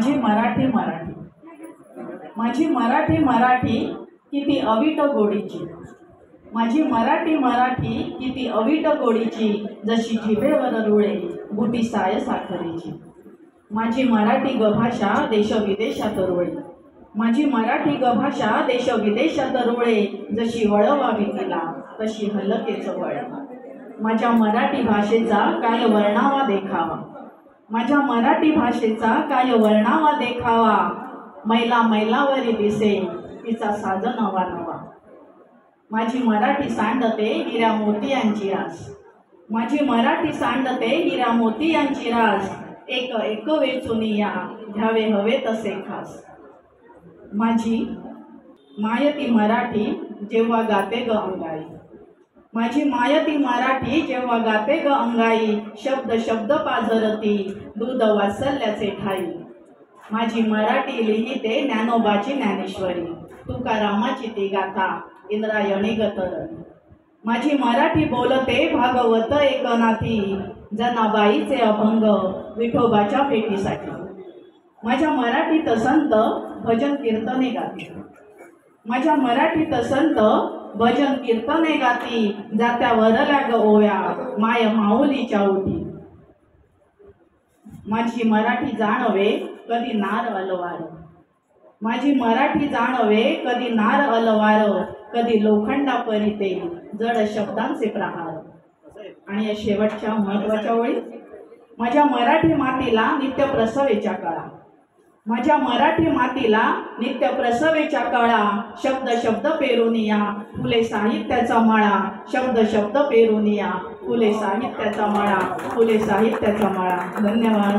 माझी मराठी मराठी किती अवीट गोडीची, माझी मराठी किती अवीट गोडीची, जशी जिभेवर रुळे बुटी साय साखरेची। माझी मराठी ग भाषा देश विदेशात रुळे, माझी मराठी ग भाषा देश विदेशात रुळे, जशी वळवावी तिला तशी हलकेच वळ। माझ्या मराठी भाषेचा काय वर्णावा देखावा, माझ्या मराठी भाषेचा काय वर्णावा देखावा, मैला मैलावरी दिसे तिचा साज नवा नवा। माझी मराठी सांडते हिऱ्या मोतियांची रास, माझी मराठी सांडते हिऱ्या मोतियांची रास, एक एक वेचून या घ्यावे हवे तसे खास। माझी मायती मराठी जेव्हा गाते ग अंगाई, माझी मायती मराठी जेव्हा गाते ग अंगाई, शब्द शब्द पाझरती दूध वात्सल्याचे ठाई। माझी मराठी लिहिते ज्ञानोबाची ज्ञानेश्वरी, तुकारामाची ती गाथा इंद्रायणी गतरणी। माझी मराठी बोलते भागवत एकनाथी, जनाबाईचे अभंग विठोबाच्या भेटीसाठी। माझ्या मराठीत संत भजन कीर्तने गाती, माझ्या मराठीत संत भजन कीर्तने गाती, जात्या वरल्या ग ओव्या माय माऊलीच्या ओठी। माझी मराठी जाणवे कधी नार अलवार, माझी मराठी जाणवे कधी नार अलवार, कधी लोखंडा परिते जड शब्दांचे प्रहार। आणि या शेवटच्या महत्त्वाच्या ओळी, माझ्या मराठी मातीला नित्य प्रसवेच्या कळा, माझ्या मराठी मातीला नित्य प्रसवेच्या कळा, शब्द शब्द पेरुनिया फुले साहित्याचा मळा, शब्द शब्द पेरुनिया फुले साहित्याचा मळा, फुले साहित्याचा मळा। धन्यवाद।